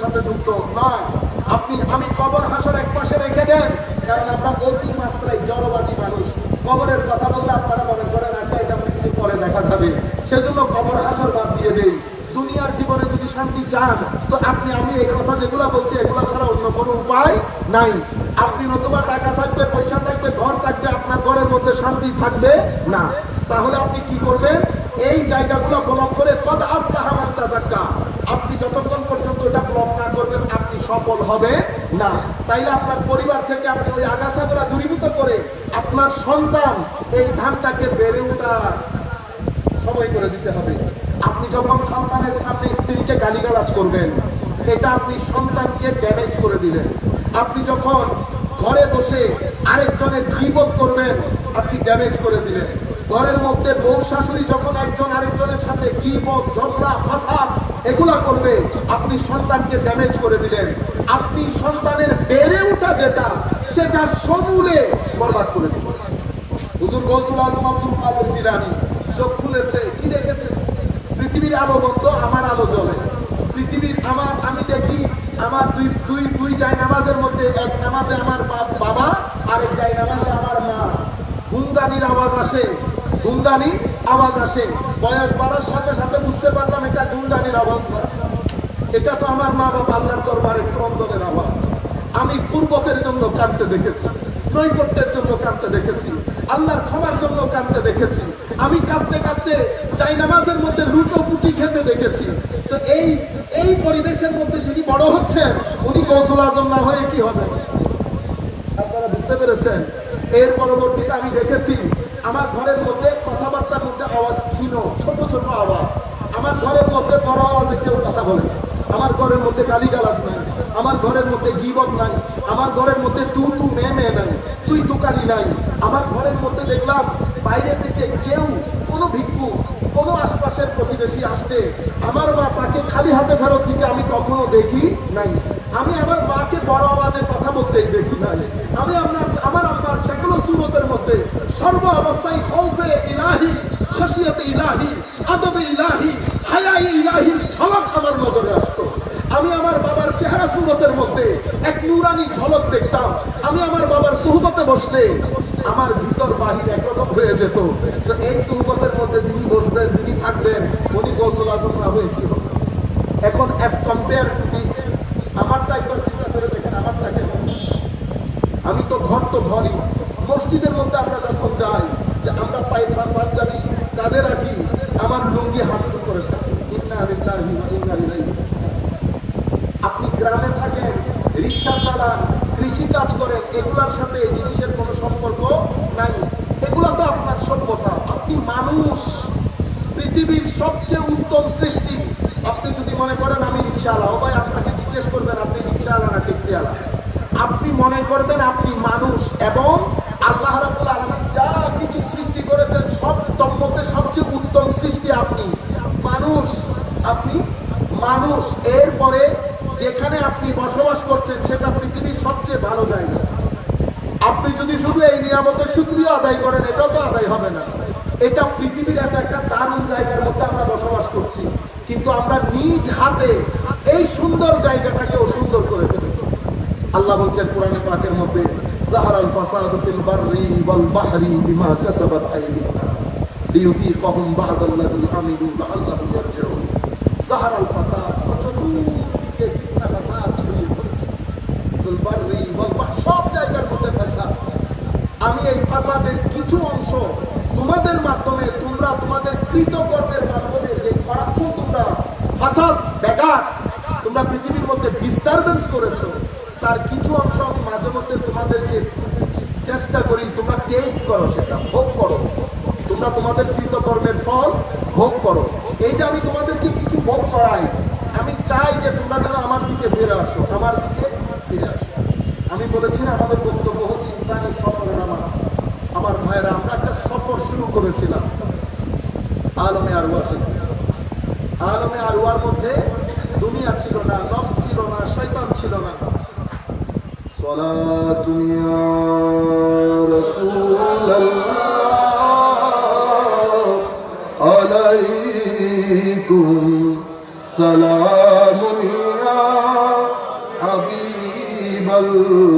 সাথে যুক্ত নয়। আমি কবর হাসর এক পাশে রেখে দেন, কারণ আমরা অতিমাত্রায় জড়বাদী মানুষ। কবরের কথা বললে আপনারা মনে করেন আচ্ছা এটা মৃত্যু পরে দেখা যাবে, সেজন্য কবর হাসর বাদ দিয়ে দেই। দুনিয়ার জীবনে যদি শান্তি চান তো আমি এই কথা যেগুলো বলছি এগুলো ছাড়া অন্য কোনো উপায় নাই। আপনি নতুবা টাকা থাকবে, পয়সা থাকবে, ঘর থাকবে, আপনার ঘরের মধ্যে শান্তি থাকবে না। তাহলে আপনি কি করবেন? এই জায়গাগুলো ব্লক করে কদ আফলাহা মান তাযাক্কা, আপনি যতক্ষণ পর্যন্ত এটা ব্লক না করবেন আপনি সফল হবে না। তাইলে আপনার পরিবার থেকে আপনি ওই আগাছাগুলো দূরীভূত করে আপনার সন্তান এই ধানটাকে বেড়ে ওঠার সময় করে দিতে হবে। আপনি যখন সন্তানের সামনে স্ত্রীকে গালিগালাজ করবেন, এটা আপনি সন্তানকে ড্যামেজ করে দিলেন। আপনি যখন ঘরে বসে আরেকজনের গীবত করবেন, আপনি ড্যামেজ করে দিলেন। ঘরের মধ্যে বউ শাশুড়ি যখন একজন আরেকজনের সাথে গীবত, ঝগড়া, ফাসাদ এগুলা করবে, আপনি সন্তানকে ড্যামেজ করে দিলেন। আপনি সন্তানের বেড়ে ওঠা যেটা, সেটা সমূলে বরবাদ করে দিলেন। হুজুর গৌসুল আজম আব্দুল কাদের জিলানী চোখ খুলেছে, কি দেখেছে? পৃথিবীর আলো বন্ধ, আমার আলো জ্বলে। পৃথিবীর আমি দেখি আমার দুই জায় নামাজের মধ্যে এক নামাজে আমার বাবা, আরেক জায় নামাজে আমার মা। গুনগানির আওয়াজ আসে, গুনগানি আওয়াজ আসে। বয়স বাড়ার সাথে সাথে বুঝতে পারলাম এটা গুনগানির আওয়াজ না, এটা তো আমার মা বাবা আল্লাহর দরবারে ক্রন্দনের আওয়াজ। আমি কুরবতের জন্য কাঁদতে দেখেছি, নৈকট্যের জন্য কাঁদতে দেখেছি, আল্লাহর ক্ষমার জন্য কাঁদতে দেখেছি। আমি কাঁদতে কাঁদতে চাই নামাজের মধ্যে লুটোপুটি খেতে দেখেছি। তো এই পরিবেশের মধ্যে যিনি বড় হচ্ছেন উনি গৌসুল আজম না হয়ে কি হবে? আপনারা বুঝতে পেরেছেন? এর পরবর্তীতে আমি দেখেছি আমার ঘরের মধ্যে কথাবার্তার মধ্যে আওয়াজ ক্ষীণ, ছোট ছোট আওয়াজ। আমার ঘরের মধ্যে বড় আওয়াজে কেউ কথা বলে না। আমার ঘরের মধ্যে গালিগালাজ নাই, আমার ঘরের মধ্যে গীবত নাই, আমার ঘরের মধ্যে তু তু মে মে নাই, তুই তুকারি নাই। আমার ঘরের মধ্যে দেখলাম বাইরে থেকে কেউ, কোনো ভিক্ষু, কোনো আশপাশের প্রতিবেশী আসছে, আমার মা তাকে খালি হাতে ফেরত দিতে আমি কখনো দেখি নাই। আমি আমার মাকে বড় আওয়াজে কথা বলতেই দেখি নাই। আমি আমার আম্মার সেগুলো সুরতের মধ্যে সর্ব অবস্থায় খৌফে ইলাহি, খাশিয়াতে ইলাহি, আদবে ইলাহি, হায়ায়ে ইলাহির ঝলক আমার নজরে আসতো। আমি আমার বাবার চেহারা সুরতের মধ্যে এক নূরানি ঝলক দেখতাম। আমি আমার বাবার সুহবতে বসলে আমার ভিতর বাহির একরকম হয়ে যেত। তো এই সুহবতের মধ্যে যিনি বসবেন, যিনি থাকবেন, উনি গৌসুল আজম না হয়ে কি হবে? এখন অ্যাজ কম্পেয়ার টু দিস, আমারটা একবার চিন্তা করে দেখেন, আমারটা কেমন? আমি তো ঘরই। মসজিদের মধ্যে আমরা যখন যাই, যে আমরা পাঞ্জাবি কাঁধে রাখি, আমার লুঙ্গি হাঁটুর উপরে থাকে। ইন্না লিল্লাহি ওয়া ইন্না ইলাইহি। আপনি গ্রামে থাকেন, রিক্সা চালান, কৃষি কাজ করেন, এগুলার সাথে এই জিনিসের কোনো সম্পর্ক নাই। এগুলা তো আপনার সভ্যতা। আপনি মানুষ, পৃথিবীর সবচেয়ে উত্তম সৃষ্টি। আপনি যদি মনে করেন আমি রিক্সাওয়ালা, ও ভাই আপনাকে জিজ্ঞেস করবেন আপনি রিক্সাওয়ালা না ট্যাক্সিওয়ালা। আপনি মনে করবেন আপনি মানুষ, এবং আল্লাহ রাব্বুল আলামিন যা কিছু সৃষ্টি করেছেন সব তন্মধ্যে সবচেয়ে উত্তম সৃষ্টি আপনি মানুষ। আপনি মানুষ। এরপরে যেখানে আপনি বসবাস করছেন সেটা পৃথিবীর সবচেয়ে ভালো জায়গা। আপনি যদি শুধু এই নিয়ামতের শুকরিয়া আদায় করেন, এটাও তো আদায় হবে না। এটা পৃথিবীর একটা দারুণ জায়গার মধ্যে আমরা বসবাস করছি, কিন্তু আমরা নিজ হাতে এই সুন্দর জায়গাটাকে অসুন্দর করে ফেলেছি। আল্লাহ বলছেন কোরআনে পাকের মধ্যে, যাহারাল ফাসাদু ফিল বাররি ওয়াল বাহরি বিমা কাসাবাত আইদিন লিয়ুযীকাহুম বা'দাল্লাযী আমিলু লাআল্লাহুম ইয়ারজিউন। যাহারাল ফাসাদ, চতুর্দিকে ফিতনা ফাসাদ ছড়িয়ে পড়েছে। ফিল বাররি ওয়াল বাহর, সব জায়গার মধ্যে ফাসাদ। আমি এই ফাসাদের কিছু অংশ তোমাদের মাধ্যমে, তোমরা তোমাদের কৃতকর্মের মাধ্যমে যে করাপশন, তোমরা ফাসাদ, ব্যাঘাত তোমরা পৃথিবীর মধ্যে ডিস্টারবেন্স করেছো, তার কিছু অংশ আমি মাঝে মধ্যে তোমাদেরকে চেষ্টা করি, তোমরা টেস্ট করো, সেটা ভোগ করো, তোমরা তোমাদের কৃতকর্মের ফল ভোগ করো। এই যে আমি তোমাদেরকে কিছু ভোগ করাই, আমি চাই যে তোমরা যেন আমার দিকে ফিরে আসো, আমার দিকে ফিরে আসো। আমি বলেছি না, আমাদের বক্তব্য হচ্ছে ইনসানি সফরের নামা। আমার ভাইরা, আমরা একটা সফর শুরু করেছিলাম আলমে আরওয়াহ থেকে। আলমে আরওয়ার মধ্যে দুনিয়া ছিল না, নফস ছিল না, শয়তান ছিল না। সালাতু ইয়া রাসূলুল্লাহ আলাইকুম সালামু ইয়া হাবিবাল্লাহ।